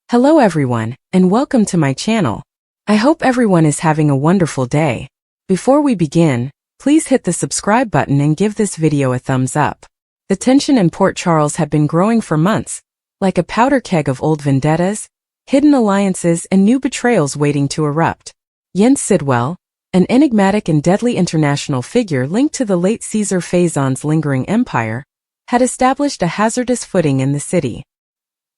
Hello everyone, and welcome to my channel. I hope everyone is having a wonderful day. Before we begin, please hit the subscribe button and give this video a thumbs up. The tension in Port Charles had been growing for months, like a powder keg of old vendettas, hidden alliances and new betrayals waiting to erupt. Jens Sidwell, an enigmatic and deadly international figure linked to the late Caesar Faison's lingering empire, had established a hazardous footing in the city.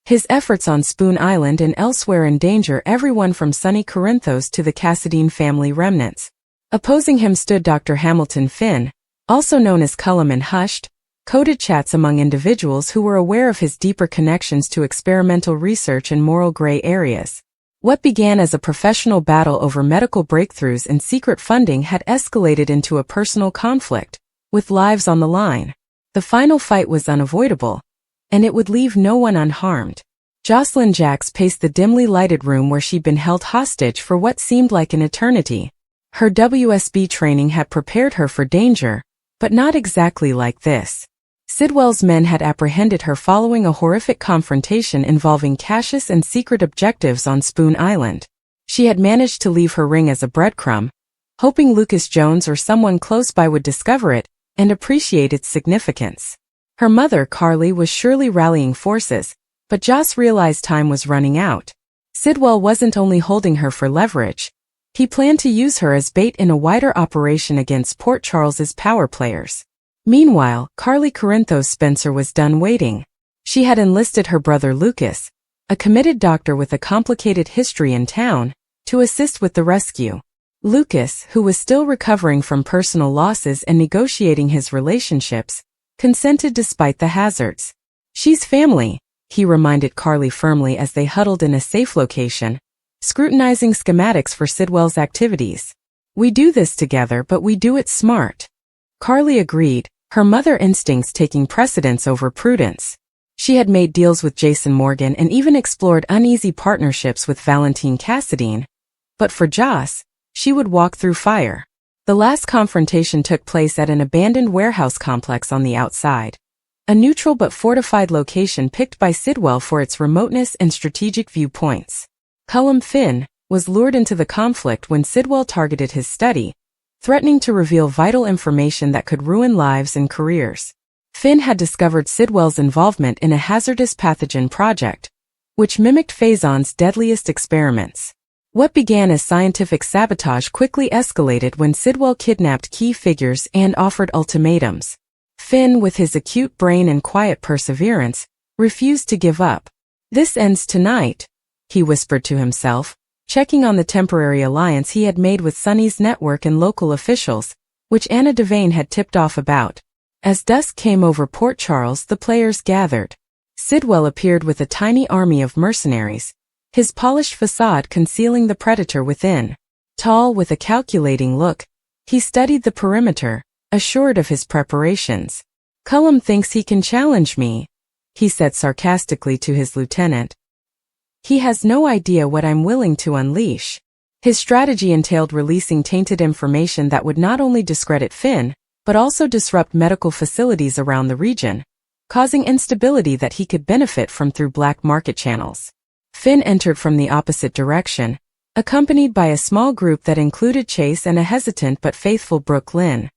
His efforts on Spoon Island and elsewhere endanger everyone from sunny Corinthos to the Cassadine family remnants. Opposing him stood Dr. Hamilton Finn, also known as Cullum, and hushed, coded chats among individuals who were aware of his deeper connections to experimental research and moral gray areas. What began as a professional battle over medical breakthroughs and secret funding had escalated into a personal conflict, with lives on the line. The final fight was unavoidable, and it would leave no one unharmed. Jocelyn Jacks paced the dimly lighted room where she'd been held hostage for what seemed like an eternity. Her WSB training had prepared her for danger, but not exactly like this. Sidwell's men had apprehended her following a horrific confrontation involving Cassius and secret objectives on Spoon Island. She had managed to leave her ring as a breadcrumb, hoping Lucas Jones or someone close by would discover it and appreciate its significance. Her mother, Carly, was surely rallying forces, but Joss realized time was running out. Sidwell wasn't only holding her for leverage, he planned to use her as bait in a wider operation against Port Charles's power players. Meanwhile, Carly Corinthos Spencer was done waiting. She had enlisted her brother Lucas, a committed doctor with a complicated history in town, to assist with the rescue. Lucas, who was still recovering from personal losses and negotiating his relationships, consented despite the hazards. "She's family," he reminded Carly firmly as they huddled in a safe location, scrutinizing schematics for Sidwell's activities. "We do this together, but we do it smart." Carly agreed, her mother instincts taking precedence over prudence. She had made deals with Jason Morgan and even explored uneasy partnerships with Valentine Cassadine, but for Joss, she would walk through fire. The last confrontation took place at an abandoned warehouse complex on the outside, a neutral but fortified location picked by Sidwell for its remoteness and strategic viewpoints. Cullum Finn was lured into the conflict when Sidwell targeted his study, threatening to reveal vital information that could ruin lives and careers. Finn had discovered Sidwell's involvement in a hazardous pathogen project, which mimicked Faison's deadliest experiments. What began as scientific sabotage quickly escalated when Sidwell kidnapped key figures and offered ultimatums. Finn, with his acute brain and quiet perseverance, refused to give up. "This ends tonight," he whispered to himself, checking on the temporary alliance he had made with Sonny's network and local officials, which Anna Devane had tipped off about. As dusk came over Port Charles, the players gathered. Sidwell appeared with a tiny army of mercenaries, his polished facade concealing the predator within. Tall, with a calculating look, he studied the perimeter, assured of his preparations. "Cullum thinks he can challenge me," he said sarcastically to his lieutenant. "He has no idea what I'm willing to unleash." His strategy entailed releasing tainted information that would not only discredit Finn, but also disrupt medical facilities around the region, causing instability that he could benefit from through black market channels. Finn entered from the opposite direction, accompanied by a small group that included Chase and a hesitant but faithful Brooke Lynn.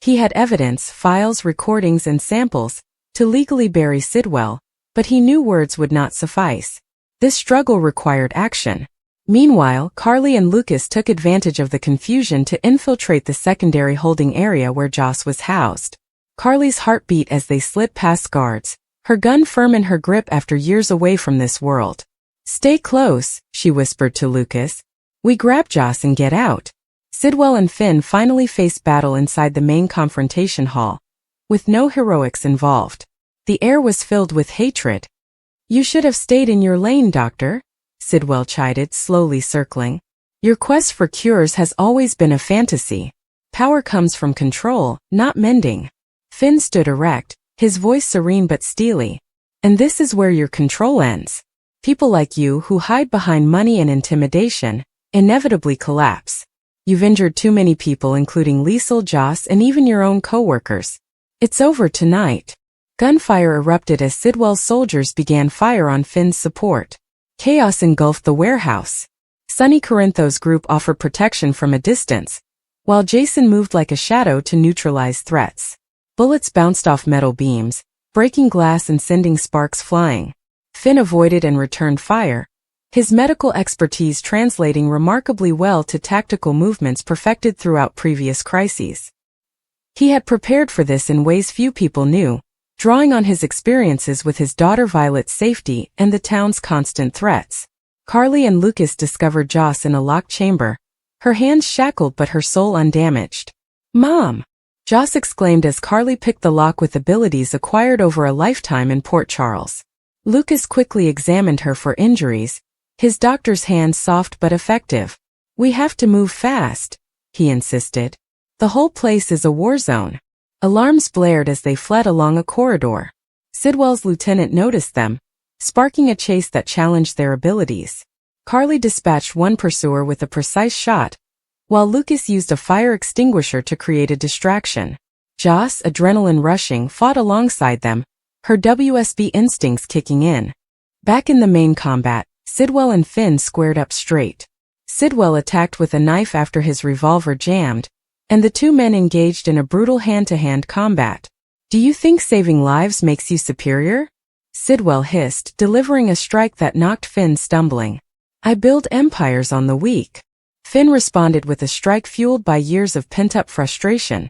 He had evidence, files, recordings, and samples to legally bury Sidwell, but he knew words would not suffice. This struggle required action. Meanwhile, Carly and Lucas took advantage of the confusion to infiltrate the secondary holding area where Joss was housed. Carly's heart beat as they slid past guards, her gun firm in her grip after years away from this world. "Stay close," she whispered to Lucas. "We grab Joss and get out." Sidwell and Finn finally faced battle inside the main confrontation hall, with no heroics involved. The air was filled with hatred. "You should have stayed in your lane, Doctor," Sidwell chided, slowly circling. "Your quest for cures has always been a fantasy. Power comes from control, not mending." Finn stood erect, his voice serene but steely. "And this is where your control ends. People like you who hide behind money and intimidation inevitably collapse. You've injured too many people, including Liesel, Joss, and even your own co-workers. It's over tonight." Gunfire erupted as Sidwell's soldiers began fire on Finn's support. Chaos engulfed the warehouse. Sonny Corinthos' group offered protection from a distance, while Jason moved like a shadow to neutralize threats. Bullets bounced off metal beams, breaking glass and sending sparks flying. Finn avoided and returned fire, his medical expertise translating remarkably well to tactical movements perfected throughout previous crises. He had prepared for this in ways few people knew, drawing on his experiences with his daughter Violet's safety and the town's constant threats. Carly and Lucas discovered Joss in a locked chamber, her hands shackled but her soul undamaged. "Mom!" Joss exclaimed as Carly picked the lock with abilities acquired over a lifetime in Port Charles. Lucas quickly examined her for injuries, his doctor's hands soft but effective. "We have to move fast," he insisted. "The whole place is a war zone." Alarms blared as they fled along a corridor. Sidwell's lieutenant noticed them, sparking a chase that challenged their abilities. Carly dispatched one pursuer with a precise shot, while Lucas used a fire extinguisher to create a distraction. Joss, adrenaline rushing, fought alongside them, her WSB instincts kicking in. Back in the main combat, Sidwell and Finn squared up straight. Sidwell attacked with a knife after his revolver jammed, and the two men engaged in a brutal hand-to-hand combat. "Do you think saving lives makes you superior?" Sidwell hissed, delivering a strike that knocked Finn stumbling. "I build empires on the weak." Finn responded with a strike fueled by years of pent-up frustration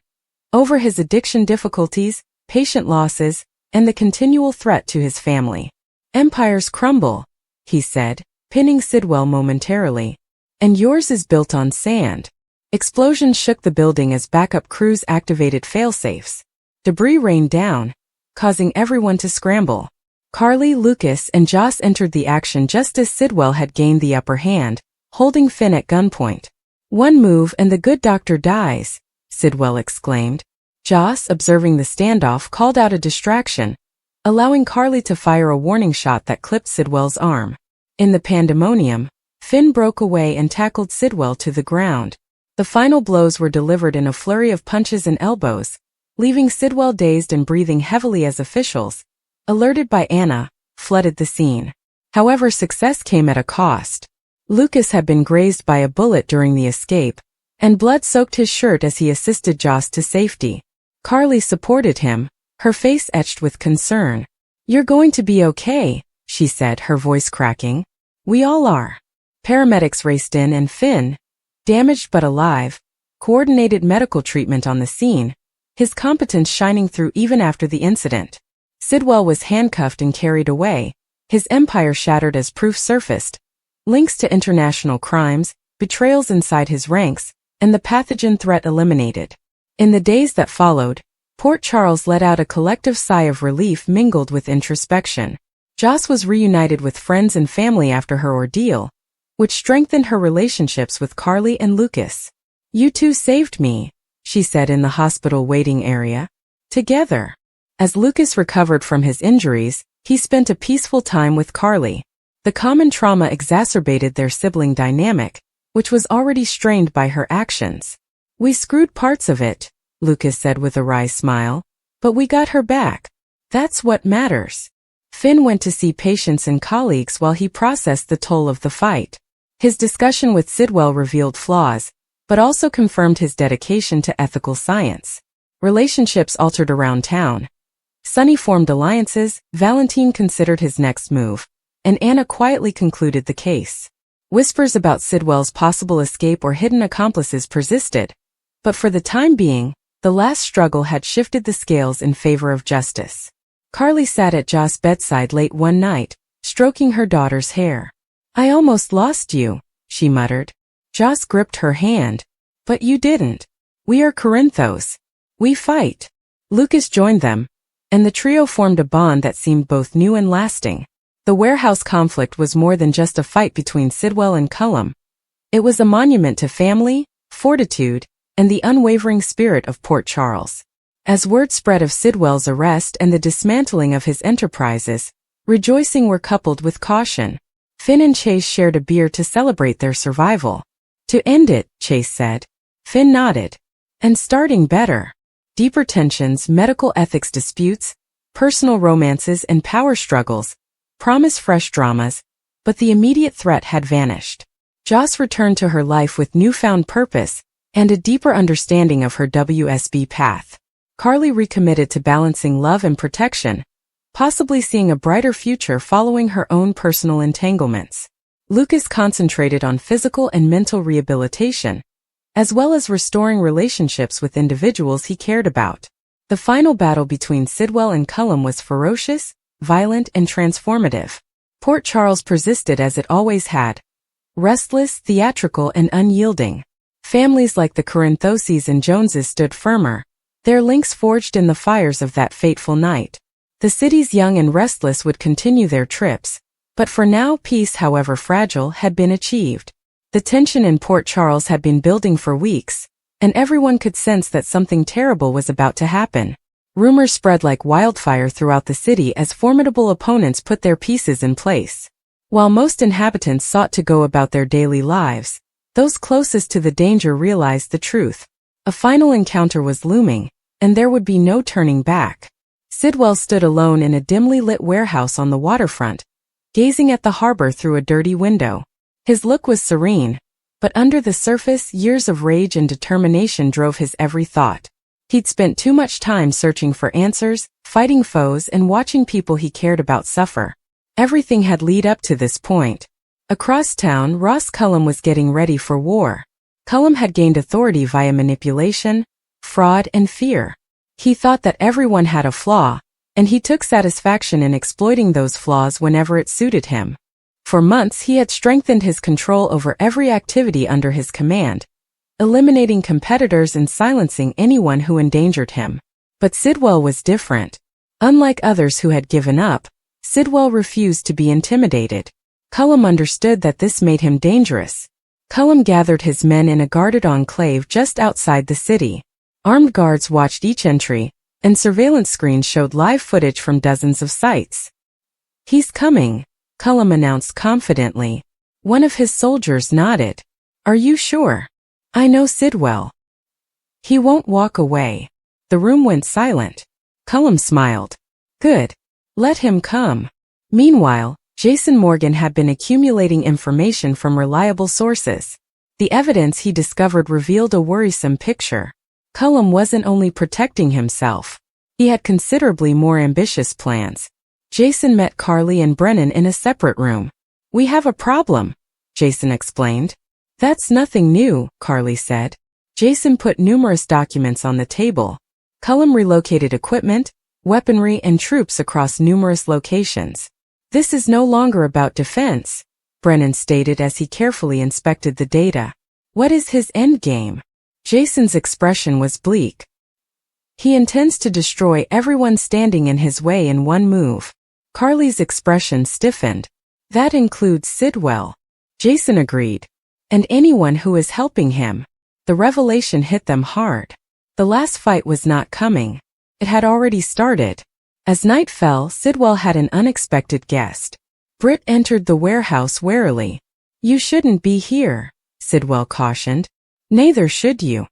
over his addiction difficulties, patient losses, and the continual threat to his family. "Empires crumble," he said, pinning Sidwell momentarily. "And yours is built on sand." Explosions shook the building as backup crews activated failsafes. Debris rained down, causing everyone to scramble. Carly, Lucas, and Joss entered the action just as Sidwell had gained the upper hand, holding Finn at gunpoint. "One move and the good doctor dies," Sidwell exclaimed. Joss, observing the standoff, called out a distraction, allowing Carly to fire a warning shot that clipped Sidwell's arm. In the pandemonium, Finn broke away and tackled Sidwell to the ground. The final blows were delivered in a flurry of punches and elbows, leaving Sidwell dazed and breathing heavily as officials, alerted by Anna, flooded the scene. However, success came at a cost. Lucas had been grazed by a bullet during the escape, and blood soaked his shirt as he assisted Joss to safety. Carly supported him, her face etched with concern. "You're going to be okay," she said, her voice cracking. "We all are." Paramedics raced in and Finn, damaged but alive, coordinated medical treatment on the scene, his competence shining through even after the incident. Sidwell was handcuffed and carried away, his empire shattered as proof surfaced, links to international crimes, betrayals inside his ranks, and the pathogen threat eliminated. In the days that followed, Port Charles let out a collective sigh of relief mingled with introspection. Joss was reunited with friends and family after her ordeal, which strengthened her relationships with Carly and Lucas. "You two saved me," she said in the hospital waiting area. Together. As Lucas recovered from his injuries, he spent a peaceful time with Carly. The common trauma exacerbated their sibling dynamic, which was already strained by her actions. "We screwed parts of it," Lucas said with a wry smile, "but we got her back. That's what matters." Finn went to see patients and colleagues while he processed the toll of the fight. His discussion with Sidwell revealed flaws, but also confirmed his dedication to ethical science. Relationships altered around town. Sonny formed alliances, Valentine considered his next move, and Anna quietly concluded the case. Whispers about Sidwell's possible escape or hidden accomplices persisted, but for the time being, the last struggle had shifted the scales in favor of justice. Carly sat at Joss' bedside late one night, stroking her daughter's hair. "I almost lost you," she muttered. Joss gripped her hand. "But you didn't. We are Corinthos. We fight." Lucas joined them, and the trio formed a bond that seemed both new and lasting. The warehouse conflict was more than just a fight between Sidwell and Cullum. It was a monument to family, fortitude, and the unwavering spirit of Port Charles. As word spread of Sidwell's arrest and the dismantling of his enterprises, rejoicing were coupled with caution. Finn and Chase shared a beer to celebrate their survival. "To end it," Chase said. Finn nodded. "And starting better." Deeper tensions, medical ethics disputes, personal romances, and power struggles promise fresh dramas, but the immediate threat had vanished. Joss returned to her life with newfound purpose and a deeper understanding of her WSB path. Carly recommitted to balancing love and protection, possibly seeing a brighter future following her own personal entanglements. Lucas concentrated on physical and mental rehabilitation, as well as restoring relationships with individuals he cared about. The final battle between Sidwell and Cullum was ferocious, violent, and transformative. Port Charles persisted as it always had, restless, theatrical, and unyielding. Families like the Corinthoses and Joneses stood firmer, their links forged in the fires of that fateful night. The city's young and restless would continue their trips, but for now peace, however fragile, had been achieved. The tension in Port Charles had been building for weeks, and everyone could sense that something terrible was about to happen. Rumors spread like wildfire throughout the city as formidable opponents put their pieces in place. While most inhabitants sought to go about their daily lives, those closest to the danger realized the truth. A final encounter was looming, and there would be no turning back. Sidwell stood alone in a dimly lit warehouse on the waterfront, gazing at the harbor through a dirty window. His look was serene, but under the surface, years of rage and determination drove his every thought. He'd spent too much time searching for answers, fighting foes, and watching people he cared about suffer. Everything had led up to this point. Across town, Ross Cullum was getting ready for war. Cullum had gained authority via manipulation, fraud, and fear. He thought that everyone had a flaw, and he took satisfaction in exploiting those flaws whenever it suited him. For months he had strengthened his control over every activity under his command, eliminating competitors and silencing anyone who endangered him. But Sidwell was different. Unlike others who had given up, Sidwell refused to be intimidated. Cullum understood that this made him dangerous. Cullum gathered his men in a guarded enclave just outside the city. Armed guards watched each entry, and surveillance screens showed live footage from dozens of sites. "He's coming," Cullum announced confidently. One of his soldiers nodded. "Are you sure?" "I know Sidwell. He won't walk away." The room went silent. Cullum smiled. "Good. Let him come." Meanwhile, Jason Morgan had been accumulating information from reliable sources. The evidence he discovered revealed a worrisome picture. Cullum wasn't only protecting himself. He had considerably more ambitious plans. Jason met Carly and Brennan in a separate room. "We have a problem," Jason explained. "That's nothing new," Carly said. Jason put numerous documents on the table. Cullum relocated equipment, weaponry, and troops across numerous locations. "This is no longer about defense," Brennan stated as he carefully inspected the data. "What is his endgame?" Jason's expression was bleak. "He intends to destroy everyone standing in his way in one move." Carly's expression stiffened. "That includes Sidwell." Jason agreed. "And anyone who is helping him." The revelation hit them hard. The last fight was not coming. It had already started. As night fell, Sidwell had an unexpected guest. Britt entered the warehouse warily. "You shouldn't be here," Sidwell cautioned. "Neither should you."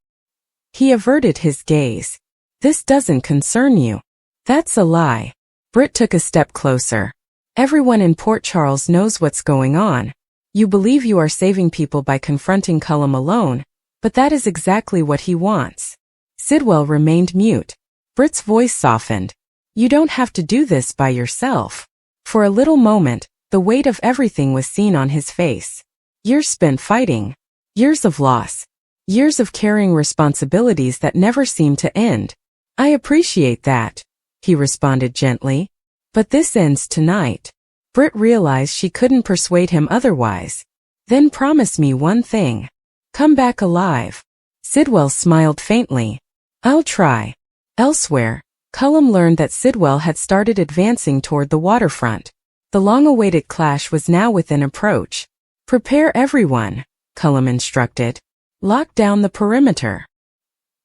He averted his gaze. "This doesn't concern you." "That's a lie." Britt took a step closer. "Everyone in Port Charles knows what's going on. You believe you are saving people by confronting Cullum alone, but that is exactly what he wants." Sidwell remained mute. Britt's voice softened. "You don't have to do this by yourself." For a little moment, the weight of everything was seen on his face. Years spent fighting. Years of loss. Years of carrying responsibilities that never seemed to end. "I appreciate that," he responded gently. "But this ends tonight." Britt realized she couldn't persuade him otherwise. "Then promise me one thing. Come back alive." Sidwell smiled faintly. "I'll try." Elsewhere, Cullum learned that Sidwell had started advancing toward the waterfront. The long-awaited clash was now within approach. "Prepare everyone," Cullum instructed. "Lock down the perimeter."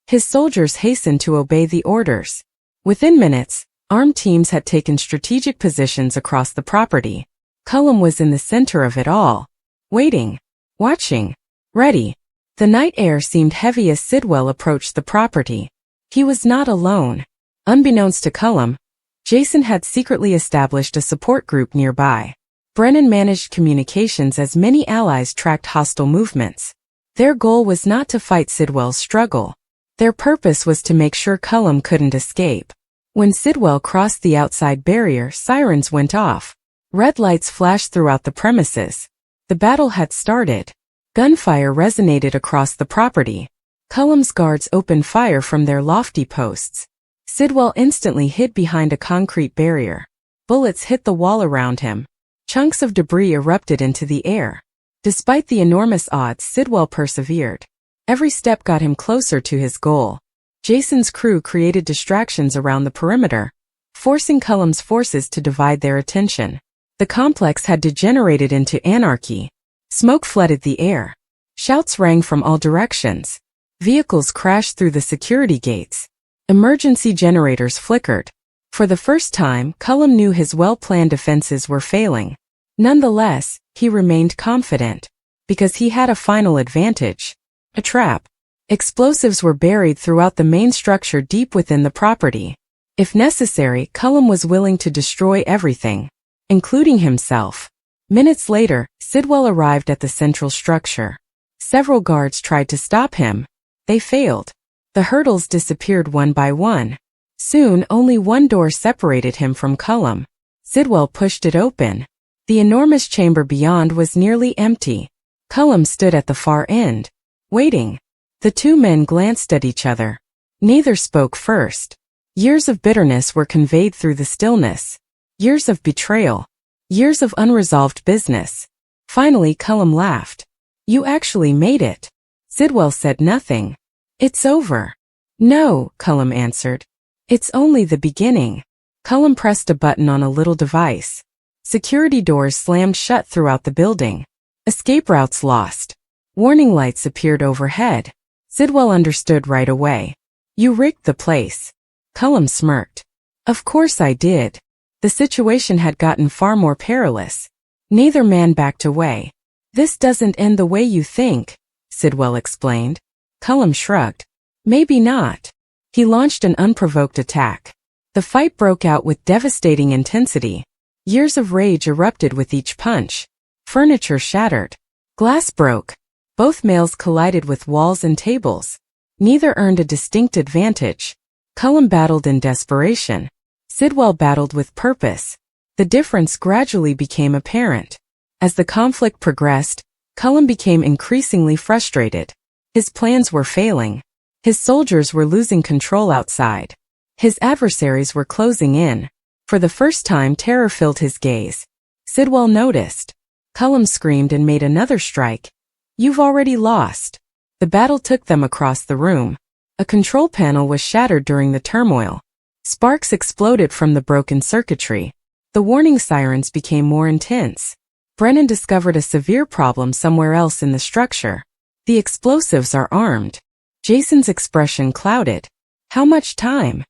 His soldiers hastened to obey the orders. Within minutes, armed teams had taken strategic positions across the property. Cullum was in the center of it all, waiting, watching, ready. The night air seemed heavy as Sidwell approached the property. He was not alone. Unbeknownst to Cullum, Jason had secretly established a support group nearby. Brennan managed communications as many allies tracked hostile movements. Their goal was not to fight Sidwell's struggle. Their purpose was to make sure Cullum couldn't escape. When Sidwell crossed the outside barrier, sirens went off. Red lights flashed throughout the premises. The battle had started. Gunfire resonated across the property. Cullum's guards opened fire from their lofty posts. Sidwell instantly hid behind a concrete barrier. Bullets hit the wall around him. Chunks of debris erupted into the air. Despite the enormous odds, Sidwell persevered. Every step got him closer to his goal. Jason's crew created distractions around the perimeter, forcing Cullum's forces to divide their attention. The complex had degenerated into anarchy. Smoke flooded the air. Shouts rang from all directions. Vehicles crashed through the security gates. Emergency generators flickered. For the first time, Cullum knew his well-planned defenses were failing. Nonetheless, he remained confident, because he had a final advantage. A trap. Explosives were buried throughout the main structure deep within the property. If necessary, Cullum was willing to destroy everything, including himself. Minutes later, Sidwell arrived at the central structure. Several guards tried to stop him. They failed. The hurdles disappeared one by one. Soon, only one door separated him from Cullum. Sidwell pushed it open. The enormous chamber beyond was nearly empty. Cullum stood at the far end, waiting. The two men glanced at each other. Neither spoke first. Years of bitterness were conveyed through the stillness. Years of betrayal. Years of unresolved business. Finally, Cullum laughed. "You actually made it." Sidwell said nothing. "It's over." "No," Cullum answered. "It's only the beginning." Cullum pressed a button on a little device. Security doors slammed shut throughout the building. Escape routes lost. Warning lights appeared overhead. Sidwell understood right away. "You rigged the place." Cullum smirked. "Of course I did." The situation had gotten far more perilous. Neither man backed away. "This doesn't end the way you think," Sidwell explained. Cullum shrugged. "Maybe not." He launched an unprovoked attack. The fight broke out with devastating intensity. Years of rage erupted with each punch. Furniture shattered. Glass broke. Both males collided with walls and tables. Neither earned a distinct advantage. Cullum battled in desperation. Sidwell battled with purpose. The difference gradually became apparent. As the conflict progressed, Cullum became increasingly frustrated. His plans were failing. His soldiers were losing control outside. His adversaries were closing in. For the first time, terror filled his gaze. Sidwell noticed. Cullum screamed and made another strike. "You've already lost." The battle took them across the room. A control panel was shattered during the turmoil. Sparks exploded from the broken circuitry. The warning sirens became more intense. Brennan discovered a severe problem somewhere else in the structure. The explosives are armed. Jason's expression clouded. "How much time?"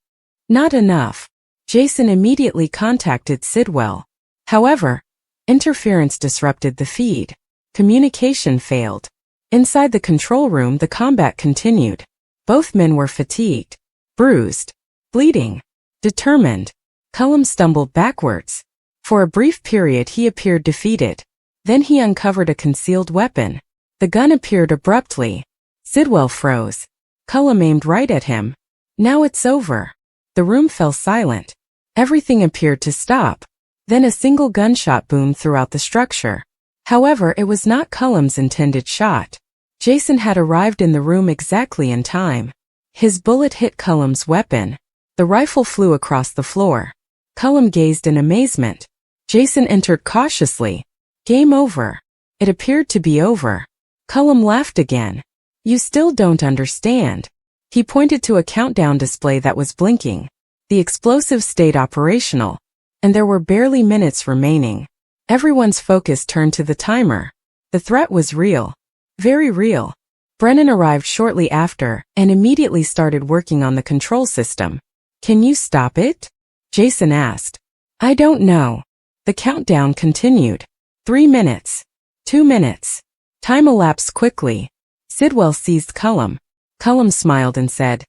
"Not enough." Jason immediately contacted Sidwell. However, interference disrupted the feed. Communication failed. Inside the control room, the combat continued. Both men were fatigued, bruised, bleeding, determined. Cullum stumbled backwards. For a brief period he appeared defeated. Then he uncovered a concealed weapon. The gun appeared abruptly. Sidwell froze. Cullum aimed right at him. "Now it's over." The room fell silent. Everything appeared to stop. Then a single gunshot boomed throughout the structure. However, it was not Cullum's intended shot. Jason had arrived in the room exactly in time. His bullet hit Cullum's weapon. The rifle flew across the floor. Cullum gazed in amazement. Jason entered cautiously. "Game over." It appeared to be over. Cullum laughed again. "You still don't understand." He pointed to a countdown display that was blinking. The explosives stayed operational, and there were barely minutes remaining. Everyone's focus turned to the timer. The threat was real. Very real. Brennan arrived shortly after and immediately started working on the control system. "Can you stop it?" Jason asked. "I don't know." The countdown continued. 3 minutes. 2 minutes. Time elapsed quickly. Sidwell seized Cullum. Cullum smiled and said,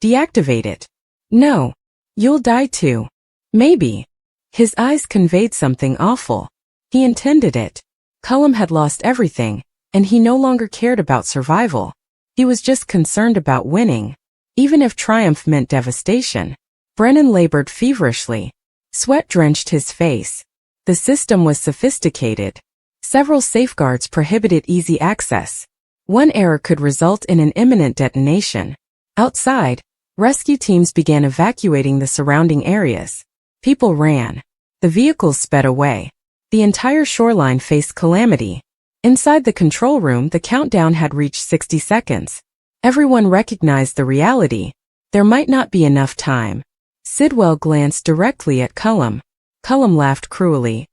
"Deactivate it." "No. You'll die too." "Maybe." His eyes conveyed something awful. He intended it. Cullum had lost everything, and he no longer cared about survival. He was just concerned about winning, even if triumph meant devastation. Brennan labored feverishly. Sweat drenched his face. The system was sophisticated. Several safeguards prohibited easy access. One error could result in an imminent detonation. Outside, rescue teams began evacuating the surrounding areas. People ran. The vehicles sped away. The entire shoreline faced calamity. Inside the control room, the countdown had reached 60 seconds. Everyone recognized the reality. There might not be enough time. Sidwell glanced directly at Cullum. Cullum laughed cruelly.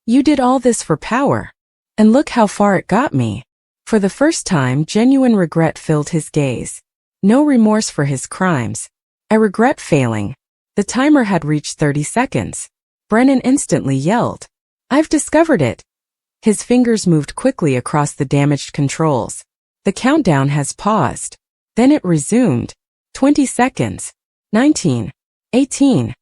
You did all this for power. And look how far it got me. For the first time, genuine regret filled his gaze. No remorse for his crimes. I regret failing. The timer had reached 30 seconds. Brennan instantly yelled. I've discovered it. His fingers moved quickly across the damaged controls. The countdown has paused. Then it resumed. 20 seconds. 19. 18.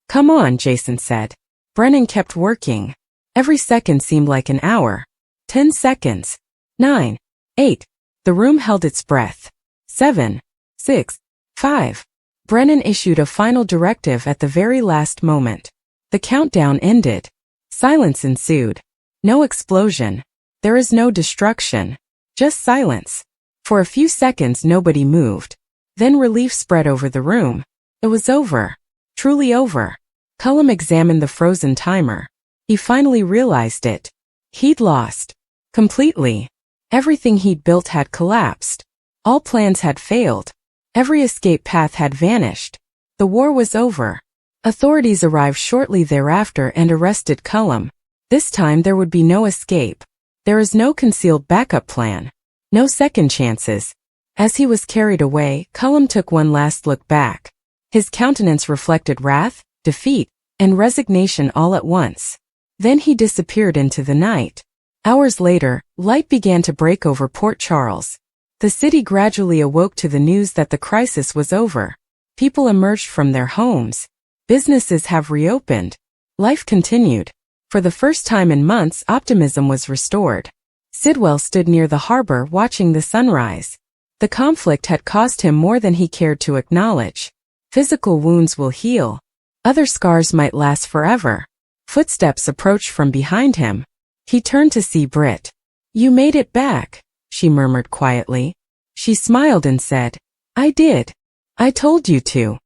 Come on, Jason said. Brennan kept working. Every second seemed like an hour. 10 seconds. 9. 8. The room held its breath. 7. 6. 5. Brennan issued a final directive at the very last moment. The countdown ended. Silence ensued. No explosion. There is no destruction. Just silence. For a few seconds nobody moved. Then relief spread over the room. It was over. Truly over. Cullum examined the frozen timer. He finally realized it. He'd lost. Completely. Everything he'd built had collapsed. All plans had failed. Every escape path had vanished. The war was over. Authorities arrived shortly thereafter and arrested Cullum. This time there would be no escape. There is no concealed backup plan. No second chances. As he was carried away, Cullum took one last look back. His countenance reflected wrath, defeat, and resignation all at once. Then he disappeared into the night. Hours later, light began to break over Port Charles. The city gradually awoke to the news that the crisis was over. People emerged from their homes. Businesses have reopened. Life continued. For the first time in months, optimism was restored. Sidwell stood near the harbor watching the sunrise. The conflict had cost him more than he cared to acknowledge. Physical wounds will heal. Other scars might last forever. Footsteps approached from behind him. He turned to see Britt. You made it back, she murmured quietly. She smiled and said, I did. I told you to.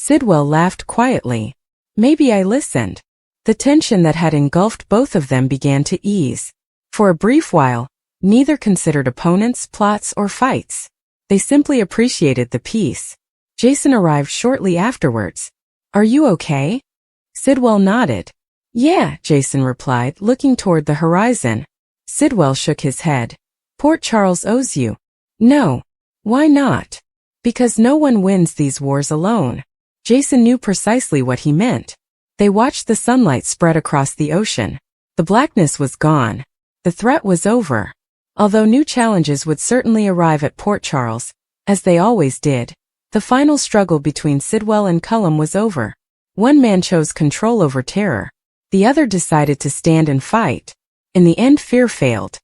Sidwell laughed quietly. Maybe I listened. The tension that had engulfed both of them began to ease. For a brief while, neither considered opponents, plots, or fights. They simply appreciated the peace. Jason arrived shortly afterwards. Are you okay? Sidwell nodded. Yeah, Jason replied, looking toward the horizon. Sidwell shook his head. Port Charles owes you. No. Why not? Because no one wins these wars alone. Jason knew precisely what he meant. They watched the sunlight spread across the ocean. The blackness was gone. The threat was over. Although new challenges would certainly arrive at Port Charles, as they always did, the final struggle between Sidwell and Cullum was over. One man chose control over terror. The other decided to stand and fight. In the end, fear failed.